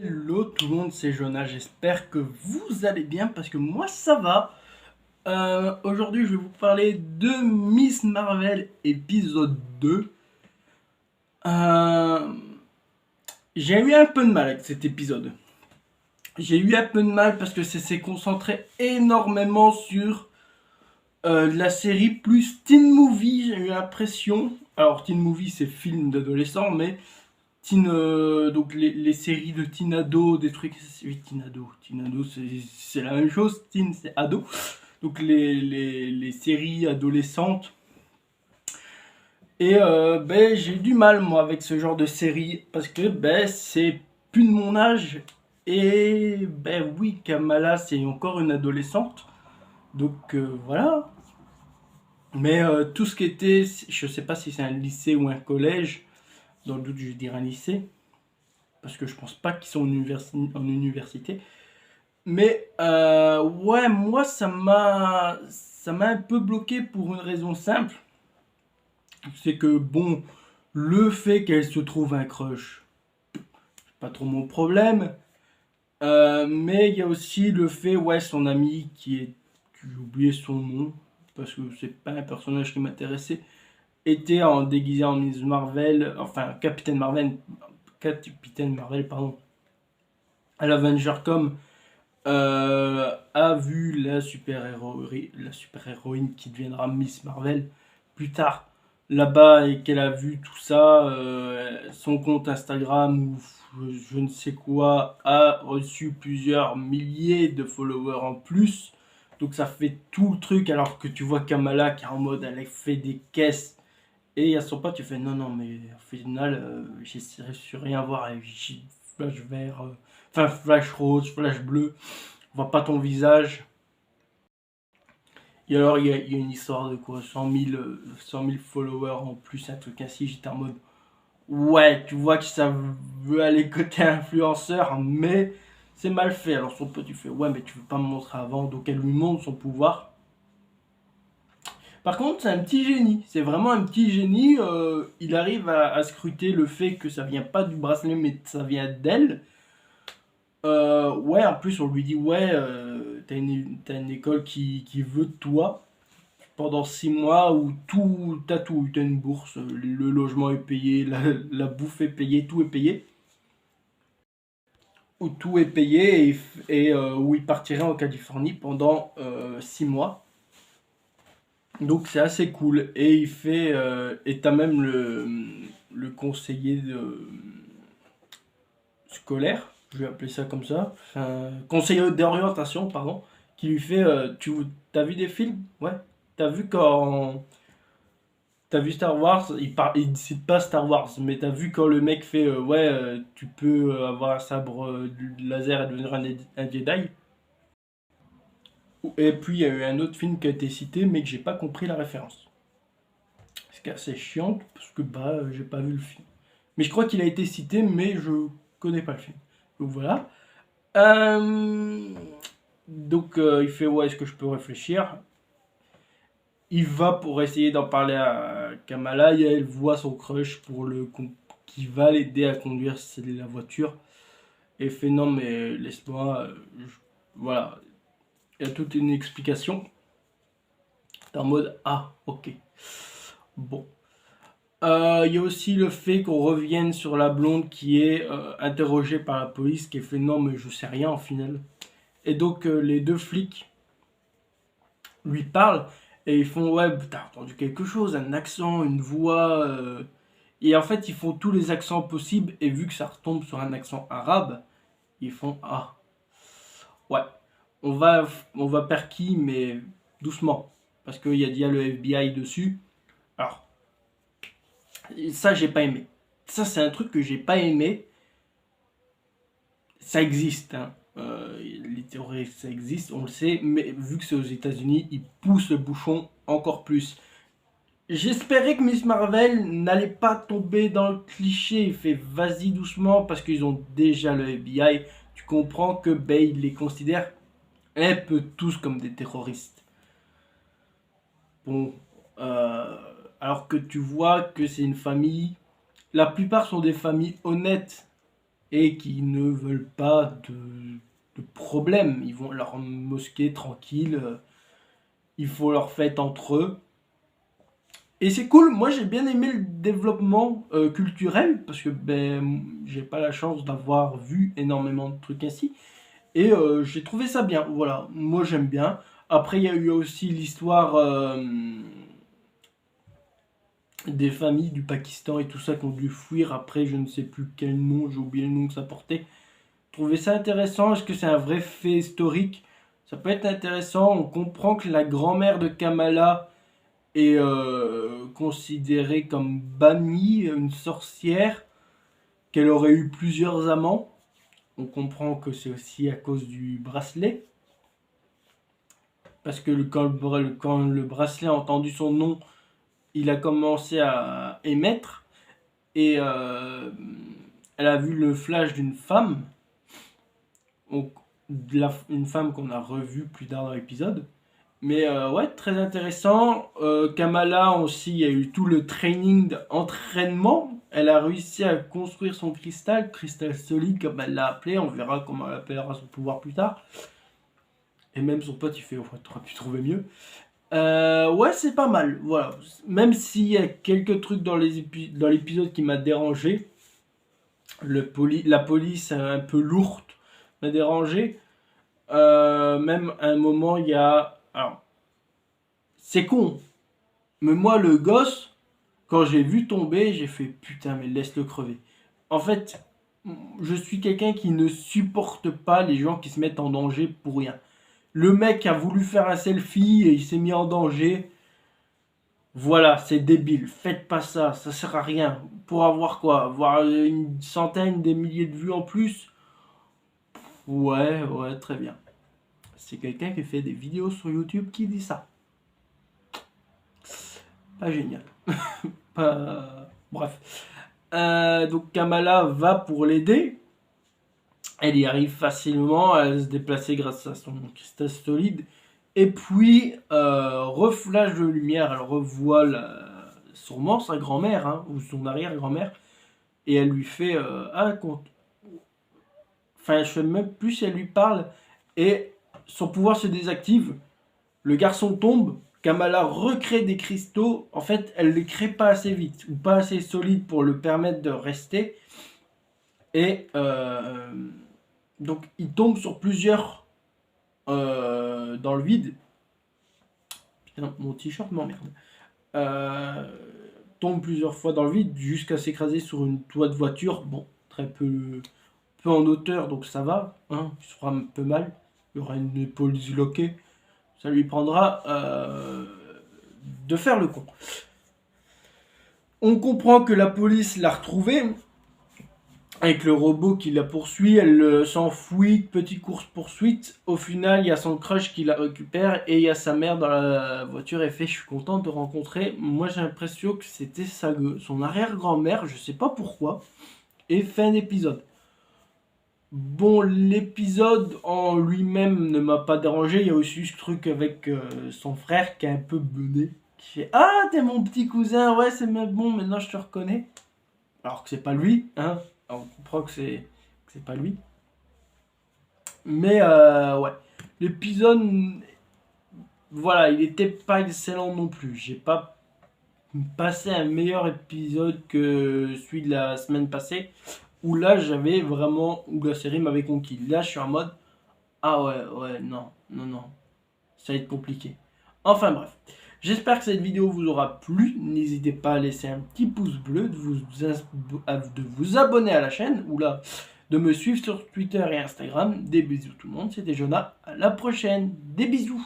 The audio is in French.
Hello tout le monde, c'est Jonah, j'espère que vous allez bien parce que moi ça va. Aujourd'hui je vais vous parler de Miss Marvel épisode 2. Euh, j'ai eu un peu de mal avec cet épisode. J'ai eu un peu de mal parce que ça s'est concentré énormément sur la série plus teen movie, j'ai eu l'impression. Alors teen movie c'est film d'adolescent, mais teen, donc les séries de teen ado, des trucs. Oui, teen ado c'est la même chose, teen c'est ado. Donc les séries adolescentes. Et ben, j'ai du mal moi avec ce genre de série parce que ben, c'est plus de mon âge. Et ben oui, Kamala c'est encore une adolescente. Donc voilà. Mais tout ce qui était, je sais pas si c'est un lycée ou un collège, dans le doute je vais dire un lycée, parce que je pense pas qu'ils sont en université. Mais ouais, moi ça m'a un peu bloqué pour une raison simple, c'est que bon, le fait qu'elle se trouve un crush, c'est pas trop mon problème. Mais il y a aussi le fait, ouais, son ami qui est, j'ai oublié son nom parce que c'est pas un personnage qui m'intéressait, était en déguisé en Miss Marvel, enfin Capitaine Marvel, pardon, à l'Avenger Com. A vu la super héroïne qui deviendra Miss Marvel plus tard là-bas et qu'elle a vu tout ça, son compte Instagram ou je ne sais quoi a reçu plusieurs milliers de followers en plus. Donc ça fait tout le truc alors que tu vois Kamala qui est en mode elle fait des caisses et à son pote tu fais non non mais au final j'ai su rien voir avec flash vert, enfin flash rose, flash bleu, on voit pas ton visage. Et alors, il y a une histoire de quoi 100 000 followers en plus, un truc ainsi. J'étais en mode, ouais, tu vois que ça veut aller côté influenceur, mais c'est mal fait. Alors, son pote, tu fais, ouais, mais tu veux pas me montrer avant. Donc, elle lui montre son pouvoir. Par contre, c'est un petit génie. C'est vraiment un petit génie. Il arrive à scruter le fait que ça vient pas du bracelet, mais ça vient d'elle. Ouais, en plus, on lui dit, ouais, t'as une école qui veut de toi pendant 6 mois où t'as tout, t'as une bourse, le logement est payé, la bouffe est payée, tout est payé. Où tout est payé et où il partirait en Californie pendant 6 mois. Donc c'est assez cool. Et et t'as même le conseiller scolaire, je vais appeler ça comme ça, enfin, conseiller d'orientation, pardon, qui lui fait t'as vu des films? Ouais. T'as vu quand T'as vu Star Wars, il cite pas Star Wars, mais t'as vu quand le mec fait ouais, tu peux avoir un sabre laser et devenir un Jedi. Et puis il y a eu un autre film qui a été cité, mais que j'ai pas compris la référence. Ce qui est assez chiant, parce que bah j'ai pas vu le film. Mais je crois qu'il a été cité, mais je connais pas le film. Donc voilà. Euh, donc il fait ouais, est-ce que je peux réfléchir? Il va pour essayer d'en parler à Kamala et elle voit son crush qui va l'aider à conduire la voiture et fait non mais laisse-moi, voilà, il y a toute une explication. T'es en mode ah ok bon. Il y a aussi le fait qu'on revienne sur la blonde qui est interrogée par la police qui fait non mais je sais rien en final. Et donc les deux flics lui parlent et ils font ouais t'as entendu quelque chose, un accent, une voix. Et en fait, ils font tous les accents possibles, et vu que ça retombe sur un accent arabe, ils font ah, ouais, on va, on va per qui, mais doucement, parce qu'il y a déjà le FBI dessus. Alors, ça, j'ai pas aimé. Ça, c'est un truc que j'ai pas aimé. Ça existe, hein. Les terroristes, ça existe, on le sait, mais vu que c'est aux États-Unis, ils poussent le bouchon encore plus. J'espérais que Miss Marvel n'allait pas tomber dans le cliché. Il fait vas-y doucement parce qu'ils ont déjà le FBI. Tu comprends que Bay les considère un peu tous comme des terroristes. Bon, euh, alors que tu vois que c'est une famille. La plupart sont des familles honnêtes et qui ne veulent pas de problème. Ils vont à leur mosquée tranquille, ils font leur fête entre eux. Et c'est cool, moi j'ai bien aimé le développement culturel, parce que ben, j'ai pas la chance d'avoir vu énormément de trucs ainsi. Et j'ai trouvé ça bien, voilà, moi j'aime bien. Après il y a eu aussi l'histoire des familles du Pakistan et tout ça qui ont dû fuir après, je ne sais plus quel nom, j'ai oublié le nom que ça portait. Je trouvais ça intéressant, est-ce que c'est un vrai fait historique? Ça peut être intéressant, on comprend que la grand-mère de Kamala est considérée comme bannie, une sorcière, qu'elle aurait eu plusieurs amants. On comprend que c'est aussi à cause du bracelet. Parce que quand le bracelet a entendu son nom, il a commencé à émettre. Et elle a vu le flash d'une femme. Donc, une femme qu'on a revue plus tard dans l'épisode. Mais ouais, très intéressant. Kamala aussi, il y a eu tout le training d'entraînement. Elle a réussi à construire son cristal solide comme elle l'a appelé. On verra comment elle appellera son pouvoir plus tard. Et même son pote, il fait, ouais, t'aurais pu trouver mieux. Ouais, c'est pas mal. Voilà. Même s'il y a quelques trucs dans l'épisode qui m'a dérangé. La police un peu lourde m'a dérangé. Même à un moment, il y a... Alors, c'est con. Mais moi, le gosse, quand j'ai vu tomber, j'ai fait putain, mais laisse-le crever. En fait, je suis quelqu'un qui ne supporte pas les gens qui se mettent en danger pour rien. Le mec a voulu faire un selfie et il s'est mis en danger. Voilà, c'est débile. Faites pas ça, ça sert à rien. Pour avoir quoi? Avoir une centaine, des milliers de vues en plus? Ouais, ouais, très bien. C'est quelqu'un qui fait des vidéos sur YouTube qui dit ça. Pas génial. Pas... Bref. Donc Kamala va pour l'aider. Elle y arrive facilement, elle se déplacer grâce à son cristal solide. Et puis, reflash de lumière, elle revoit sûrement sa grand-mère, hein, ou son arrière-grand-mère. Et elle lui fait enfin, je sais même plus si elle lui parle. Et son pouvoir se désactive. Le garçon tombe. Kamala recrée des cristaux. En fait, elle ne les crée pas assez vite ou pas assez solides pour le permettre de rester. Et donc, il tombe sur plusieurs dans le vide. Putain, mon t-shirt m'emmerde. Tombe plusieurs fois dans le vide jusqu'à s'écraser sur une toit de voiture. Bon, très peu en hauteur, donc ça va. Hein, il se fera un peu mal. Il y aura une épaule disloquée. Ça lui prendra de faire le con. On comprend que la police l'a retrouvé avec le robot qui la poursuit. Elle s'enfuit, petite course-poursuite. Au final, il y a son crush qui la récupère et il y a sa mère dans la voiture. Elle fait, je suis contente de rencontrer. Moi, j'ai l'impression que c'était son arrière-grand-mère, je sais pas pourquoi. Et fin d'épisode. Bon, l'épisode en lui-même ne m'a pas dérangé. Il y a aussi ce truc avec son frère qui est un peu bené. Qui fait, ah, t'es mon petit cousin, ouais, c'est bon, maintenant je te reconnais. Alors que c'est pas lui, hein. Alors, on comprend que c'est pas lui. Mais ouais, l'épisode, voilà, il était pas excellent non plus. J'ai pas passé un meilleur épisode que celui de la semaine passée, où là j'avais vraiment, où la série m'avait conquis. Là je suis en mode, ah ouais, non, ça va être compliqué. Enfin bref, j'espère que cette vidéo vous aura plu. N'hésitez pas à laisser un petit pouce bleu, de vous abonner à la chaîne, ou là, de me suivre sur Twitter et Instagram. Des bisous tout le monde, c'était Jonah, à la prochaine, des bisous.